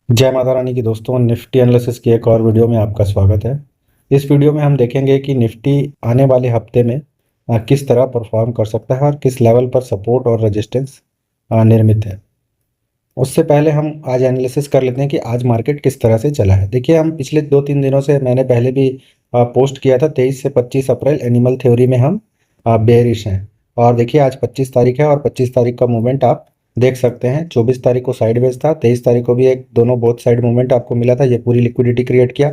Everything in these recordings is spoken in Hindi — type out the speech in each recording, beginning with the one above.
जय माता रानी की दोस्तों, निफ्टी एनालिसिस की एक और वीडियो में आपका स्वागत है। इस वीडियो में हम देखेंगे कि निफ्टी आने वाले हफ्ते में किस तरह परफॉर्म कर सकता है और किस लेवल पर सपोर्ट और रेजिस्टेंस निर्मित है। उससे पहले हम आज एनालिसिस कर लेते हैं कि आज मार्केट किस तरह से चला है। देखिए, हम पिछले 2-3 दिनों से, मैंने पहले भी पोस्ट किया था, 23 से 25 अप्रैल एनिमल थ्योरी में हम बेयरिश हैं। और देखिए, आज 25 तारीख है और 25 तारीख का मूवमेंट आप देख सकते हैं। 24 तारीख को साइडवेज था, 23 तारीख को भी एक दोनों बोथ साइड मूवमेंट आपको मिला था। ये पूरी लिक्विडिटी क्रिएट किया।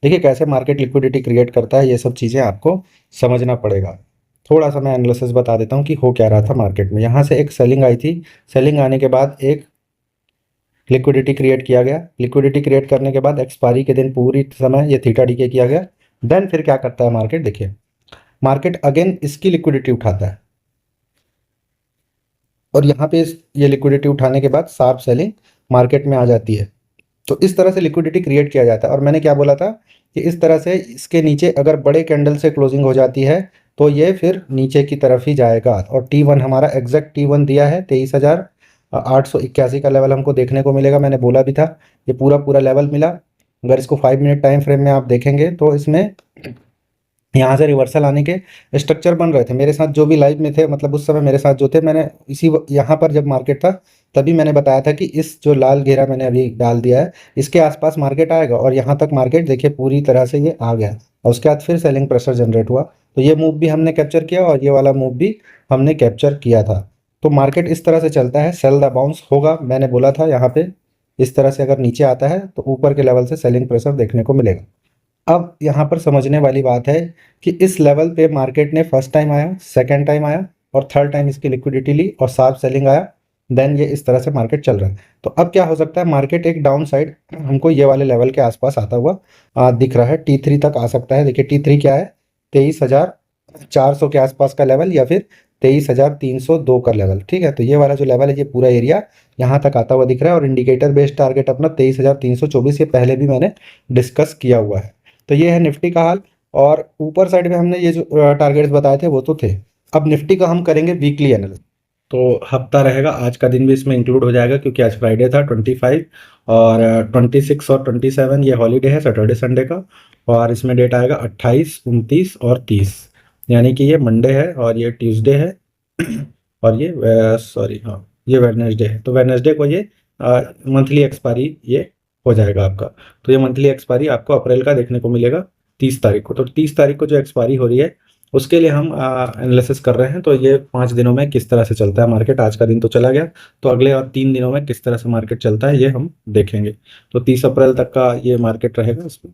देखिए कैसे मार्केट लिक्विडिटी क्रिएट करता है, ये सब चीज़ें आपको समझना पड़ेगा। थोड़ा सा मैं एनालिसिस बता देता हूँ कि हो क्या रहा था मार्केट में। यहाँ से एक सेलिंग आई थी। सेलिंग आने के बाद एक लिक्विडिटी क्रिएट किया गया। लिक्विडिटी क्रिएट करने के बाद एक्सपायरी के दिन पूरी समय ये थीटा डीके किया गया। देन फिर क्या करता है मार्केट, देखिए मार्केट अगेन इसकी लिक्विडिटी उठाता है और यहाँ पे ये लिक्विडिटी उठाने के बाद शार्प सेलिंग मार्केट में आ जाती है। तो इस तरह से लिक्विडिटी क्रिएट किया जाता है। और मैंने क्या बोला था कि इस तरह से इसके नीचे अगर बड़े कैंडल से क्लोजिंग हो जाती है तो ये फिर नीचे की तरफ ही जाएगा। और T1 हमारा एग्जैक्ट T1 दिया है 23,881 का लेवल हमको देखने को मिलेगा। मैंने बोला भी था ये पूरा पूरा लेवल मिला। अगर इसको 5 मिनट टाइम फ्रेम में आप देखेंगे तो इसमें यहाँ से रिवर्सल आने के स्ट्रक्चर बन रहे थे। मेरे साथ जो भी लाइव में थे, मतलब उस समय मेरे साथ जो थे, मैंने यहाँ पर जब मार्केट था तभी मैंने बताया था कि इस जो लाल घेरा मैंने अभी डाल दिया है इसके आसपास मार्केट आएगा। और यहाँ तक मार्केट देखिए पूरी तरह से ये आ गया और उसके बाद फिर सेलिंग प्रेशर जनरेट हुआ। तो ये मूव भी हमने कैप्चर किया और ये वाला मूव भी हमने कैप्चर किया था। तो मार्केट इस तरह से चलता है, सेल द बाउंस होगा। मैंने बोला था यहाँ पे इस तरह से अगर नीचे आता है तो ऊपर के लेवल से सेलिंग प्रेशर देखने को मिलेगा। अब यहाँ पर समझने वाली बात है कि इस लेवल पे मार्केट ने फर्स्ट टाइम आया, सेकंड टाइम आया और थर्ड टाइम इसकी लिक्विडिटी ली और शार्प सेलिंग आया। देन ये इस तरह से मार्केट चल रहा है। तो अब क्या हो सकता है, मार्केट एक डाउन साइड हमको ये वाले लेवल के आसपास आता हुआ दिख रहा है। T3 तक आ सकता है। देखिए T3 क्या है, 23,400 के आसपास का लेवल या फिर 23,302 का लेवल। ठीक है, तो ये वाला जो लेवल है, ये पूरा एरिया यहाँ तक आता हुआ दिख रहा है। और इंडिकेटर बेस्ड टारगेट अपना 23,324, ये पहले भी मैंने डिस्कस किया हुआ है। तो ये है निफ्टी का हाल। और ऊपर साइड में हमने ये जो टारगेट्स बताए थे वो तो थे। अब निफ्टी का हम करेंगे वीकली एनालिसिस। तो हफ्ता रहेगा, आज का दिन भी इसमें इंक्लूड हो जाएगा क्योंकि आज फ्राइडे था 25 और 26 और 27 ये हॉलीडे है सैटरडे संडे का। और इसमें डेट आएगा 28, 29 और 30, यानी कि ये मंडे है और ये ट्यूसडे है और ये सॉरी, हाँ, ये वेडनेसडे है। तो वेडनेसडे को ये मंथली एक्सपायरी ये हो जाएगा आपका। तो ये मंथली एक्सपायरी आपको अप्रैल का देखने को मिलेगा 30 तारीख को। तो 30 तारीख को जो एक्सपायरी हो रही है उसके लिए हम एनालिसिस कर रहे हैं। तो ये 5 दिनों में किस तरह से चलता है मार्केट, आज का दिन तो चला गया, तो अगले और 3 दिनों में किस तरह से मार्केट चलता है ये हम देखेंगे। तो 30 अप्रैल तक का ये मार्केट रहेगा। इसमें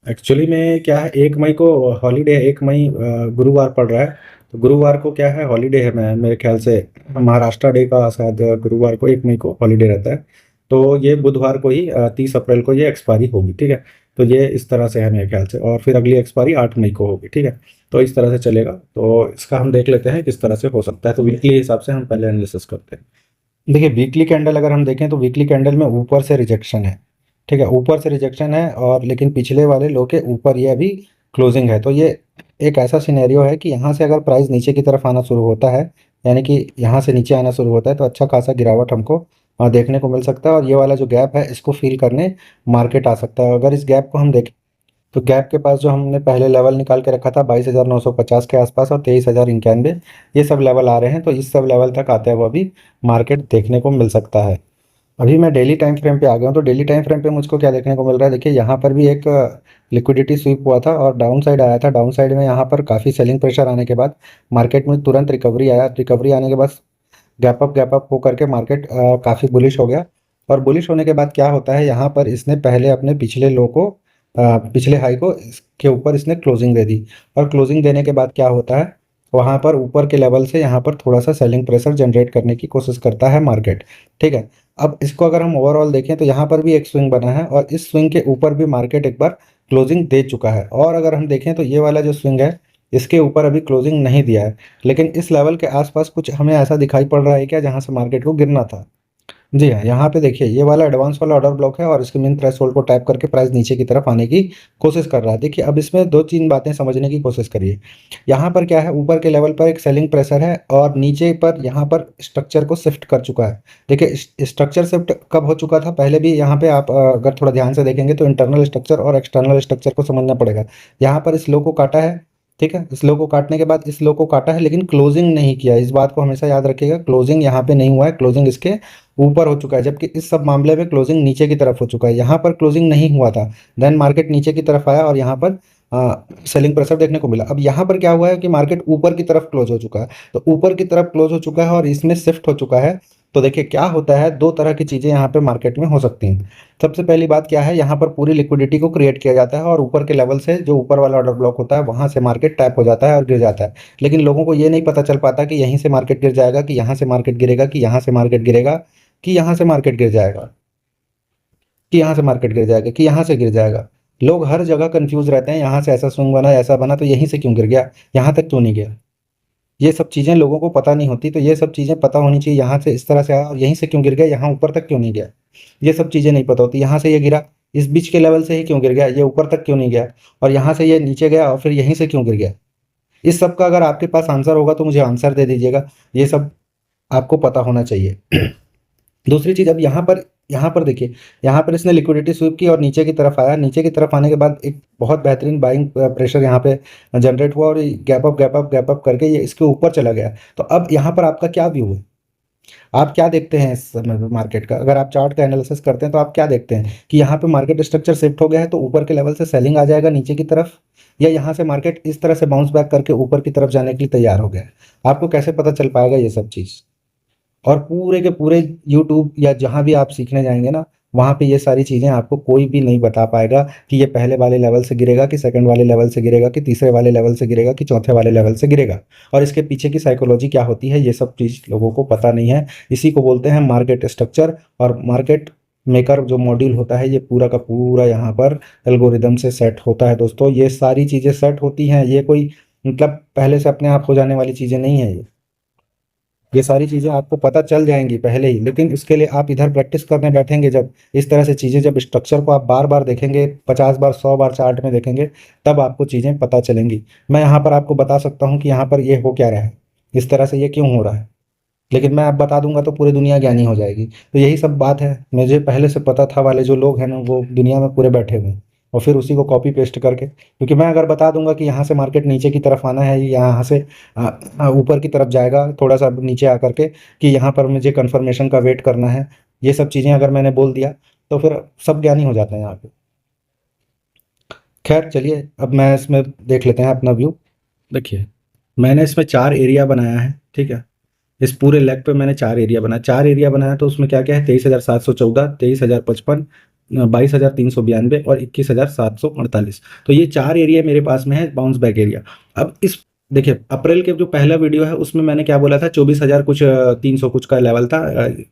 एक्चुअली में क्या है, 1 मई को हॉलीडे है। 1 मई गुरुवार पड़ रहा है। तो गुरुवार को क्या है, हॉलीडे है। मैं मेरे ख्याल से महाराष्ट्र डे का शायद गुरुवार को 1 मई को हॉलीडे रहता है। तो ये बुधवार को ही 30 अप्रैल को ये एक्सपायरी होगी। ठीक है, तो ये इस तरह से है मेरे ख्याल से। और फिर अगली एक्सपायरी 8 मई को होगी। ठीक है, तो इस तरह से चलेगा। तो इसका हम देख लेते हैं किस तरह से हो सकता है। तो वीकली हिसाब से हम पहले एनालिसिस करते हैं। देखिए वीकली कैंडल अगर हम देखें तो वीकली कैंडल में ऊपर से रिजेक्शन है। ठीक है, ऊपर से रिजेक्शन है और लेकिन पिछले वाले लो के ऊपर ये अभी क्लोजिंग है। तो ये एक ऐसा सिनेरियो है कि यहाँ से अगर प्राइस नीचे की तरफ आना शुरू होता है, यानी कि यहाँ से नीचे आना शुरू होता है, तो अच्छा खासा गिरावट हमको देखने को मिल सकता है। और ये वाला जो गैप है इसको फिल करने मार्केट आ सकता है। अगर इस गैप को हम देखें तो गैप के पास जो हमने पहले लेवल निकाल के रखा था 22,950 के आसपास और 23,091, ये सब लेवल आ रहे हैं। तो इस सब लेवल तक आते हुए भी मार्केट देखने को मिल सकता है। अभी मैं डेली टाइम फ्रेम पे आ गया हूँ। तो डेली टाइम फ्रेम पे मुझको क्या देखने को मिल रहा है, देखिए यहाँ पर भी एक लिक्विडिटी स्वीप हुआ था और डाउन साइड आया था। डाउन साइड में यहाँ पर काफ़ी सेलिंग प्रेशर आने के बाद मार्केट में तुरंत रिकवरी आया। रिकवरी आने के बाद गैप अप होकर के मार्केट काफ़ी बुलिश हो गया। और बुलिश होने के बाद क्या होता है, यहाँ पर इसने पहले अपने पिछले लो को पिछले हाई को इसके ऊपर इसने क्लोजिंग दे दी। और क्लोजिंग देने के बाद क्या होता है, वहाँ पर ऊपर के लेवल से यहाँ पर थोड़ा सा सेलिंग प्रेशर जनरेट करने की कोशिश करता है मार्केट। ठीक है, अब इसको अगर हम ओवरऑल देखें तो यहाँ पर भी एक स्विंग बना है और इस स्विंग के ऊपर भी मार्केट एक बार क्लोजिंग दे चुका है। और अगर हम देखें तो ये वाला जो स्विंग है इसके ऊपर अभी क्लोजिंग नहीं दिया है, लेकिन इस लेवल के आसपास कुछ हमें ऐसा दिखाई पड़ रहा है क्या जहाँ से मार्केट को गिरना था। जी हाँ, यहाँ पे देखिए ये वाला एडवांस वाला ऑर्डर ब्लॉक है और इसके मेन थ्रेशोल्ड को टैप करके प्राइस नीचे की तरफ आने की कोशिश कर रहा है। देखिए अब इसमें 2-3 बातें समझने की कोशिश करिए। यहाँ पर क्या है, ऊपर के लेवल पर एक सेलिंग प्रेशर है और नीचे पर यहाँ पर स्ट्रक्चर को शिफ्ट कर चुका है। देखिए स्ट्रक्चर शिफ्ट कब हो चुका था, पहले भी यहाँ पे आप अगर थोड़ा ध्यान से देखेंगे तो इंटरनल स्ट्रक्चर और एक्सटर्नल स्ट्रक्चर को समझना पड़ेगा। यहाँ पर इस लो को काटा है, ठीक है, इस लो को काटने के बाद इस लो को काटा है लेकिन क्लोजिंग नहीं किया। इस बात को हमेशा याद रखिएगा, क्लोजिंग यहाँ पे नहीं हुआ है, क्लोजिंग इसके ऊपर हो चुका है, जबकि इस सब मामले में क्लोजिंग नीचे की तरफ हो चुका है। यहाँ पर क्लोजिंग नहीं हुआ था, देन मार्केट नीचे की तरफ आया और यहाँ पर सेलिंग प्रेशर देखने को मिला। अब यहाँ पर क्या हुआ है कि मार्केट ऊपर की तरफ क्लोज हो चुका है, तो ऊपर की तरफ क्लोज हो चुका है और इसमें शिफ्ट हो चुका है। तो देखिए क्या होता है, दो तरह की चीज़ें यहाँ पे मार्केट में हो सकती हैं। सबसे पहली बात क्या है, यहाँ पर पूरी लिक्विडिटी को क्रिएट किया जाता है और ऊपर के लेवल से जो ऊपर वाला ऑर्डर ब्लॉक होता है वहां से मार्केट टैप हो जाता है और गिर जाता है। लेकिन लोगों को ये नहीं पता चल पाता कि यहीं से मार्केट गिर जाएगा, कि यहाँ से मार्केट गिरेगा, कि यहाँ से मार्केट गिरेगा, कि यहाँ से मार्केट गिर जाएगा, कि यहाँ से मार्केट गिर जाएगा, कि यहाँ से गिर जाएगा। लोग हर जगह कंफ्यूज रहते हैं, यहाँ से ऐसा स्विंग बना, ऐसा बना, तो यहीं से क्यों गिर गया, यहाँ तक क्यों नहीं गया। ये सब चीज़ें लोगों को पता नहीं होती, तो ये सब चीज़ें पता होनी चाहिए। यहाँ से इस तरह से आया और यहीं से क्यों गिर गया, यहाँ ऊपर तक क्यों नहीं गया, ये सब चीज़ें नहीं पता होती। यहाँ से ये गिरा, इस बीच के लेवल से ही क्यों गिर गया, ये ऊपर तक क्यों नहीं गया, और यहाँ से ये नीचे गया और फिर यहीं से क्यों गिर गया। इस सब का अगर आपके पास आंसर होगा तो मुझे आंसर दे दीजिएगा। ये सब आपको पता होना चाहिए। दूसरी चीज़, अब यहाँ पर देखिए, यहाँ पर इसने लिक्विडिटी स्वीप की और नीचे की तरफ आया। नीचे की तरफ आने के बाद एक बहुत बेहतरीन बाइंग प्रेशर यहाँ पे जनरेट हुआ और गैप अप करके ये इसके ऊपर चला गया। तो अब यहाँ पर आपका क्या व्यू है, आप क्या देखते हैं इस समय पे मार्केट का? अगर आप चार्ट का एनालिसिस करते हैं तो आप क्या देखते हैं कि यहाँ पे मार्केट स्ट्रक्चर शिफ्ट हो गया है, तो ऊपर के लेवल से सेलिंग आ जाएगा नीचे की तरफ, या यहाँ से मार्केट इस तरह से बाउंस बैक करके ऊपर की तरफ जाने के लिए तैयार हो गया है? आपको कैसे पता चल पाएगा ये सब चीज़? और पूरे के पूरे यूट्यूब या जहाँ भी आप सीखने जाएंगे ना, वहाँ पे ये सारी चीज़ें आपको कोई भी नहीं बता पाएगा कि ये पहले वाले लेवल से गिरेगा, कि सेकंड वाले लेवल से गिरेगा, कि तीसरे वाले लेवल से गिरेगा, कि चौथे वाले लेवल से गिरेगा। और इसके पीछे की साइकोलॉजी क्या होती है, ये सब चीज़ लोगों को पता नहीं है। इसी को बोलते हैं मार्केट स्ट्रक्चर। और मार्केट मेकर जो मॉड्यूल होता है, ये पूरा का पूरा यहाँ पर एल्गोरिदम से सेट होता है दोस्तों। ये सारी चीज़ें सेट होती हैं, ये कोई मतलब पहले से अपने आप हो जाने वाली चीज़ें नहीं है। ये सारी चीज़ें आपको पता चल जाएंगी पहले ही, लेकिन इसके लिए आप इधर प्रैक्टिस करने बैठेंगे जब, इस तरह से चीज़ें, जब स्ट्रक्चर को आप बार बार देखेंगे, 50 बार 100 बार चार्ट में देखेंगे, तब आपको चीज़ें पता चलेंगी। मैं यहाँ पर आपको बता सकता हूँ कि यहाँ पर ये हो क्या रहा है, इस तरह से ये क्यों हो रहा है, लेकिन मैं अब बता दूंगा तो पूरी दुनिया ज्ञानी हो जाएगी। तो यही सब बात है, मुझे पहले से पता था वाले जो लोग हैं ना, वो दुनिया में पूरे बैठे हुए हैं, और फिर उसी को कॉपी पेस्ट करके, क्योंकि मैं अगर बता दूंगा कि यहाँ से मार्केट नीचे की तरफ आना है, या यहाँ से ऊपर की तरफ जाएगा थोड़ा सा नीचे आकर के, कि यहाँ पर मुझे कंफर्मेशन का वेट करना है, ये सब चीज़ें अगर मैंने बोल दिया तो फिर सब ज्ञानी हो जाते हैं यहाँ पे। खैर चलिए, अब मैं इसमें देख लेते हैं अपना व्यू। देखिए मैंने इसमें 4 एरिया बनाया है, ठीक है। इस पूरे लेग पे मैंने 4 एरिया बनाया, 4 एरिया बनाया, तो उसमें क्या क्या है, 23,714, 23,055, 22,392 और 21,748। तो ये 4 एरिया मेरे पास में है बाउंस बैक एरिया। अब इस देखिए अप्रैल के जो पहला वीडियो है उसमें मैंने क्या बोला था, 24,000 कुछ 300 कुछ का लेवल था,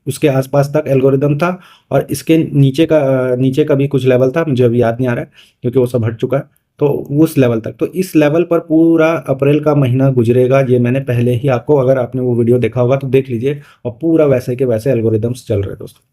उसके आसपास तक एल्गोरिदम था, और इसके नीचे का भी कुछ लेवल था, मुझे अभी याद नहीं आ रहा है क्योंकि वो सब हट चुका है। तो उस लेवल तक, तो इस लेवल पर पूरा अप्रैल का महीना गुजरेगा, ये मैंने पहले ही आपको, अगर आपने वो वीडियो देखा होगा तो देख लीजिए, और पूरा वैसे के वैसे एल्गोरिदम्स चल रहे हैं दोस्तों।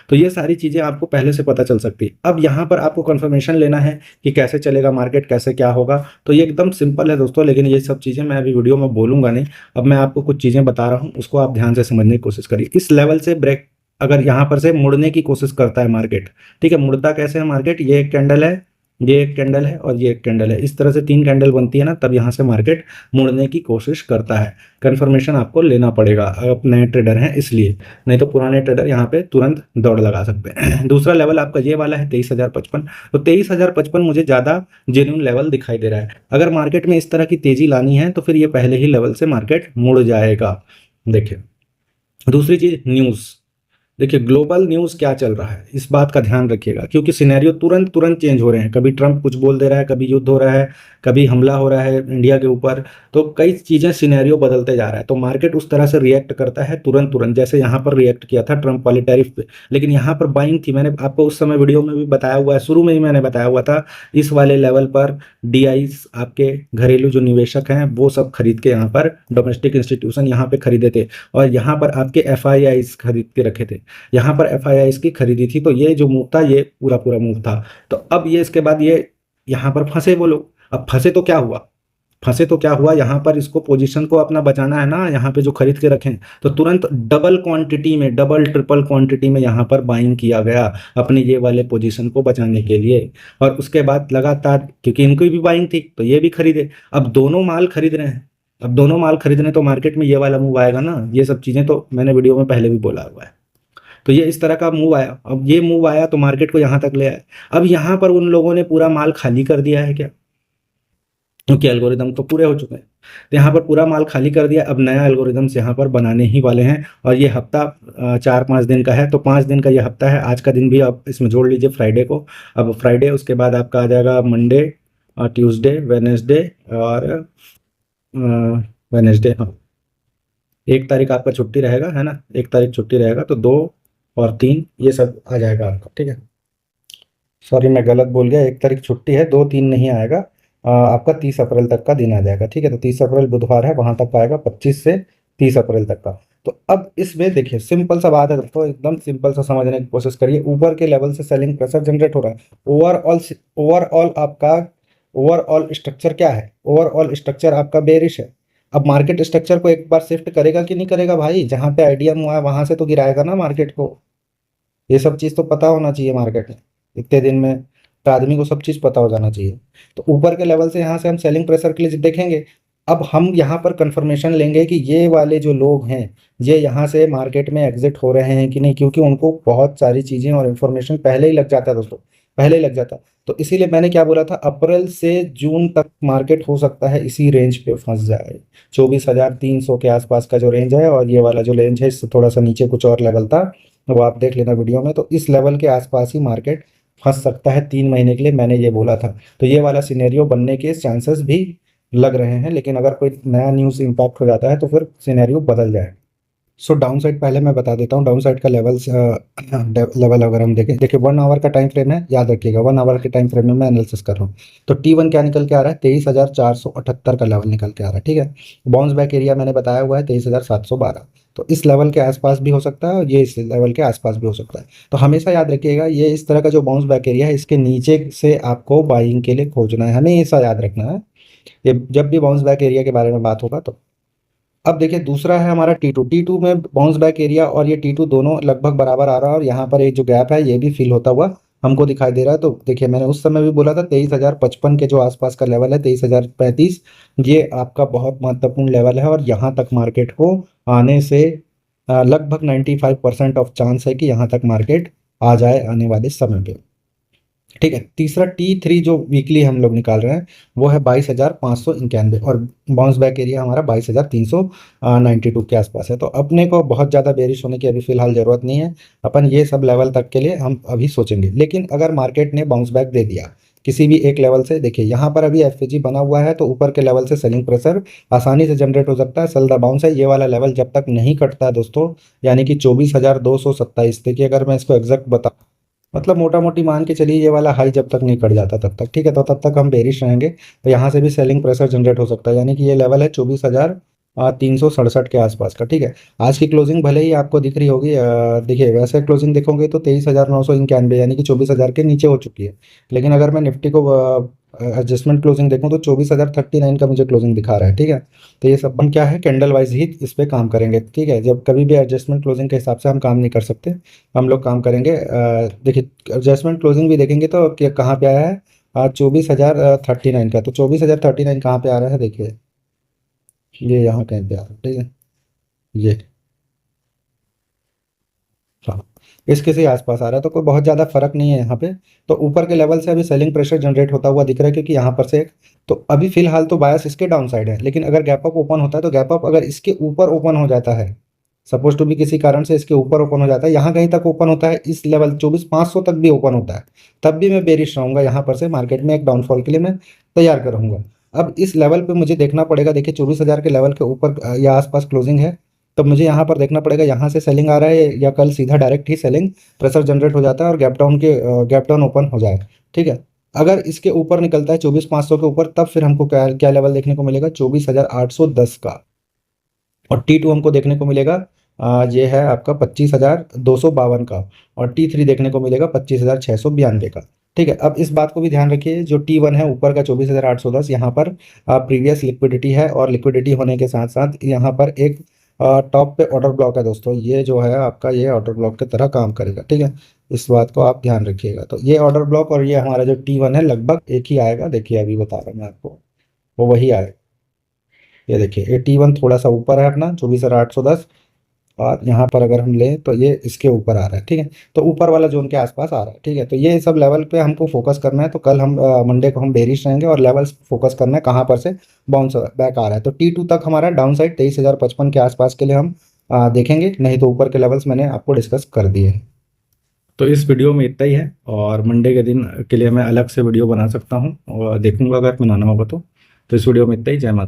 तो ये सारी चीज़ें आपको पहले से पता चल सकती है। अब यहाँ पर आपको कंफर्मेशन लेना है कि कैसे चलेगा मार्केट, कैसे क्या होगा, तो ये एकदम सिंपल है दोस्तों, लेकिन ये सब चीज़ें मैं अभी वीडियो में बोलूँगा नहीं। अब मैं आपको कुछ चीज़ें बता रहा हूँ, उसको आप ध्यान से समझने की कोशिश करिए। इस लेवल से ब्रेक, अगर यहाँ पर से मुड़ने की कोशिश करता है मार्केट, ठीक है, मुड़ता कैसे है मार्केट, ये एक कैंडल है, ये एक कैंडल है और ये एक कैंडल है, इस तरह से 3 कैंडल बनती है ना, तब यहाँ से मार्केट मुड़ने की कोशिश करता है। कंफर्मेशन आपको लेना पड़ेगा, आप नए ट्रेडर हैं इसलिए, नहीं तो पुराने ट्रेडर यहाँ पे तुरंत दौड़ लगा सकते हैं। दूसरा लेवल आपका ये वाला है 23,055, तो 23,055 मुझे ज़्यादा जेन्युइन लेवल दिखाई दे रहा है। अगर मार्केट में इस तरह की तेज़ी लानी है तो फिर ये पहले ही लेवल से मार्केट मुड़ जाएगा। देखिए दूसरी चीज़, न्यूज़, देखिए ग्लोबल न्यूज़ क्या चल रहा है, इस बात का ध्यान रखिएगा, क्योंकि सिनेरियो तुरंत तुरंत चेंज हो रहे हैं। कभी ट्रंप कुछ बोल दे रहा है, कभी युद्ध हो रहा है, कभी हमला हो रहा है इंडिया के ऊपर, तो कई चीज़ें, सिनेरियो बदलते जा रहा है, तो मार्केट उस तरह से रिएक्ट करता है तुरंत तुरंत, जैसे यहाँ पर रिएक्ट किया था ट्रंप वाले टैरिफ पे। लेकिन यहाँ पर बाइंग थी, मैंने आपको उस समय वीडियो में भी बताया हुआ है, शुरू में ही मैंने बताया हुआ था, इस वाले लेवल पर डीआईज, आपके घरेलू जो निवेशक हैं वो सब खरीद के, यहाँ पर डोमेस्टिक इंस्टीट्यूशन यहाँ पे खरीदे थे, और यहाँ पर आपके एफआईआईज खरीद के रखे थे। यहाँ पर एफआईआई इसकी खरीदी थी, तो ये जो मूव था ये पूरा पूरा मूव था। तो अब ये इसके बाद ये यहाँ पर फंसे वो लोग। अब फंसे तो क्या हुआ, फंसे तो क्या हुआ, यहाँ पर इसको पोजीशन को अपना बचाना है ना, यहाँ पे जो खरीद के रखें, तो तुरंत डबल क्वांटिटी में, डबल ट्रिपल क्वांटिटी में यहाँ पर बाइंग किया गया अपने ये वाले पोजीशन को बचाने के लिए। और उसके बाद लगातार, क्योंकि इनको भी बाइंग थी तो ये भी खरीदे। अब दोनों माल खरीद रहे हैं, अब दोनों माल खरीद रहे हैं, तो मार्केट में ये वाला मूव आएगा ना। ये सब चीजें तो मैंने वीडियो में पहले भी बोला हुआ है। तो ये इस तरह का मूव आया, अब ये मूव आया तो मार्केट को यहाँ तक ले आया। अब यहाँ पर उन लोगों ने पूरा माल खाली कर दिया है क्या, क्योंकि एल्गोरिदम तो पूरे हो चुके हैं, तो यहाँ पर पूरा माल खाली कर दिया। अब नया एल्गोरिदम्स यहाँ पर बनाने ही वाले हैं, और ये हफ्ता 4-5 दिन का है, तो 5 दिन का ये हफ्ता है। आज का दिन भी आप इसमें जोड़ लीजिए, फ्राइडे को। अब फ्राइडे, उसके बाद आपका आ जाएगा मंडे, ट्यूसडे, वेनेसडे और वेनेसडे, हाँ 1 तारीख आपका छुट्टी रहेगा, है ना, 1 तारीख छुट्टी रहेगा, तो 2 और 3 ये सब आ जाएगा आपका, ठीक है। सॉरी मैं गलत बोल गया, 1 तारीख छुट्टी है, 2-3 नहीं आएगा। आपका 30 अप्रैल तक का दिन आ जाएगा, ठीक है। तो 30 अप्रैल बुधवार है, वहां तक आएगा 25 से 30 अप्रैल तक का। तो अब इसमें देखिए सिंपल सा बात है दोस्तों, एकदम सिंपल सा समझने की कोशिश करिए। ऊपर के लेवल से सेलिंग प्रेशर जनरेट हो रहा है। ओवरऑल ओवरऑल आपका ओवरऑल स्ट्रक्चर क्या है, ओवरऑल स्ट्रक्चर आपका बेरिश है। अब मार्केट स्ट्रक्चर को एक बार शिफ्ट करेगा कि नहीं करेगा भाई, जहां पे आइडिया हुआ है वहां से तो गिराएगा ना मार्केट को। ये सब चीज़ तो पता होना चाहिए मार्केट में, इतने दिन में तो आदमी को सब चीज़ पता हो जाना चाहिए। तो ऊपर के लेवल से यहाँ से हम सेलिंग प्रेशर के लिए देखेंगे। अब हम यहाँ पर कंफर्मेशन लेंगे कि ये वाले जो लोग हैं ये यहाँ से मार्केट में एग्जिट हो रहे हैं कि नहीं, क्योंकि उनको बहुत सारी चीज़ें और इन्फॉर्मेशन पहले ही लग जाता है दोस्तों, पहले ही लग जाता। तो इसीलिए मैंने क्या बोला था, अप्रैल से जून तक मार्केट हो सकता है इसी रेंज पे फंस जाए। 24,300 के आसपास का जो रेंज है, और ये वाला जो रेंज है इससे थोड़ा सा नीचे कुछ और लेवल था, वो आप देख लेना वीडियो में। तो इस लेवल के आसपास ही मार्केट फंस सकता है 3 महीने के लिए, मैंने ये बोला था। तो ये वाला सिनेरियो बनने के चांसेस भी लग रहे हैं, लेकिन अगर कोई नया न्यूज़ इम्पैक्ट हो जाता है तो फिर सिनेरियो बदल जाएगा। सो डाउन साइड पहले मैं बता देता हूँ, डाउन साइड का लेवल लेवल अगर हम देखें, देखिए 1 आवर का टाइम फ्रेम है, याद रखिएगा 1 आवर के टाइम फ्रेम में मैं एनालिसिस कर रहा हूँ। तो T1 क्या निकल के आ रहा है, 23,478 का लेवल निकल के आ रहा है, ठीक है। बाउंस बैक एरिया मैंने बताया हुआ है 23,712। तो इस लेवल के आसपास भी हो सकता है, और ये इस लेवल के आसपास भी हो सकता है। तो हमेशा याद रखिएगा, ये इस तरह का जो बाउंस बैक एरिया है इसके नीचे से आपको बाइंग के लिए खोजना है, हमेशा याद रखना है ये जब भी बाउंस बैक एरिया के बारे में बात होगा तो। अब देखिए दूसरा है हमारा T2 में बाउंस बैक एरिया और ये T2 दोनों लगभग बराबर आ रहा है, और यहाँ पर एक जो गैप है ये भी फिल होता हुआ हमको दिखाई दे रहा है। तो देखिए मैंने उस समय भी बोला था 23,055 के जो आसपास का लेवल है, 23,035, ये आपका बहुत महत्वपूर्ण लेवल है। और यहाँ तक मार्केट को आने से लगभग 95% ऑफ चांस है कि यहाँ तक मार्केट आ जाए आने वाले समय पे, ठीक है। तीसरा T3 जो वीकली हम लोग निकाल रहे हैं वो है 22,591, और बाउंस बैक एरिया हमारा 22,392 के आसपास है। तो अपने को बहुत ज़्यादा बेरिश होने की अभी फिलहाल ज़रूरत नहीं है, अपन ये सब लेवल तक के लिए हम अभी सोचेंगे। लेकिन अगर मार्केट ने बाउंस बैक दे दिया किसी भी एक लेवल से, देखिए यहाँ पर अभी एफएजी बना हुआ है, तो ऊपर के लेवल से सेलिंग प्रेशर आसानी से जनरेट हो सकता है। सेल द बाउंस है, ये वाला लेवल जब तक नहीं कटता है दोस्तों, यानी कि 24,227, देखिए अगर मैं इसको एग्जैक्ट बता, मतलब मोटा मोटी मान के चलिए ये वाला हाई जब तक नहीं कट जाता तब तक, ठीक है, तो तब तक हम बेरिश रहेंगे। तो यहाँ से भी सेलिंग प्रेशर जनरेट हो सकता है, यानी कि ये लेवल है 24,367 के आसपास का, ठीक है। आज की क्लोजिंग भले ही आपको दिख रही होगी, देखिए वैसे क्लोजिंग देखोगे तो 23,991 यानी कि 24,000 के नीचे हो चुकी है। लेकिन अगर मैं निफ्टी को एडजस्टमेंट क्लोजिंग देखूँ तो 24,039 का मुझे क्लोजिंग दिखा रहा है, ठीक है। तो ये सब हम क्या है, कैंडल वाइज ही इस पे काम करेंगे, ठीक है। जब कभी भी एडजस्टमेंट क्लोजिंग के हिसाब से हम काम नहीं कर सकते, हम लोग काम करेंगे देखिए एडजस्टमेंट क्लोजिंग भी देखेंगे तो कहाँ पे आया है, 24,039 का। तो 24,039 कहाँ पे आ रहा है, देखिए ये यहाँ कहीं पे आ रहा है, ठीक है, ये हाँ इसके से आसपास आ रहा है, तो कोई बहुत ज़्यादा फर्क नहीं है यहाँ पे। तो ऊपर के लेवल से अभी सेलिंग प्रेशर जनरेट होता हुआ दिख रहा है, क्योंकि यहाँ पर से तो अभी फिलहाल तो बायस इसके डाउन साइड है। लेकिन अगर गैप अप ओपन होता है, तो गैप अप अगर इसके ऊपर ओपन हो जाता है, सपोज टू भी किसी कारण से इसके ऊपर ओपन हो जाता है, यहाँ कहीं तक ओपन होता है, इस लेवल 24,500 तक भी ओपन होता है, तब भी मैं बेरिश रहूंगा। यहाँ पर से मार्केट में एक डाउनफॉल के लिए मैं तैयार करूंगा। अब इस लेवल पे मुझे देखना पड़ेगा, देखिए 24,000 के लेवल के ऊपर या आसपास क्लोजिंग है, तो मुझे यहाँ पर देखना पड़ेगा यहाँ से सेलिंग आ रहा है या कल सीधा डायरेक्ट ही सेलिंग प्रेशर जनरेट हो जाता है और गैप डाउन ओपन हो जाए, ठीक है। अगर इसके ऊपर निकलता है 24,500 के ऊपर, तब फिर हमको क्या क्या लेवल देखने को मिलेगा, 24,810 का। और T2 हमको देखने को मिलेगा ये है आपका 25,252 का, और T3 देखने को मिलेगा 25,692 का। ठीक है, अब इस बात को भी ध्यान रखिए, जो T1 है ऊपर का 24,810, यहाँ पर प्रीवियस लिक्विडिटी है, और लिक्विडिटी होने के साथ साथ यहाँ पर एक टॉप पे ऑर्डर ब्लॉक है दोस्तों। ये जो है आपका, ये ऑर्डर ब्लॉक की तरह काम करेगा। ठीक है, इस बात को आप ध्यान रखिएगा। तो ये ऑर्डर ब्लॉक और ये हमारा जो T1 है लगभग एक ही आएगा। देखिए अभी बता रहा हूँ मैं आपको, वो वही आएगा। ये देखिए ये T1 थोड़ा सा ऊपर है अपना 24,810, और यहाँ पर अगर हम लें तो ये इसके ऊपर आ रहा है। ठीक है, तो ऊपर वाला जोन के आसपास आ रहा है। ठीक है, तो ये सब लेवल पे हमको फोकस करना है। तो कल हम मंडे को हम बेरिश रहेंगे, और लेवल्स फोकस करना है कहाँ पर से बाउंस बैक आ रहा है। तो T2 तक हमारा डाउन साइड 23,055 के आसपास के लिए हम देखेंगे, नहीं तो ऊपर के लेवल्स मैंने आपको डिस्कस कर दिए हैं। तो इस वीडियो में इतना ही है, और मंडे के दिन के लिए मैं अलग से वीडियो बना सकता हूँ, और देखूंगा अगर बनाना होगा तो इस वीडियो में इतना ही। जय माता।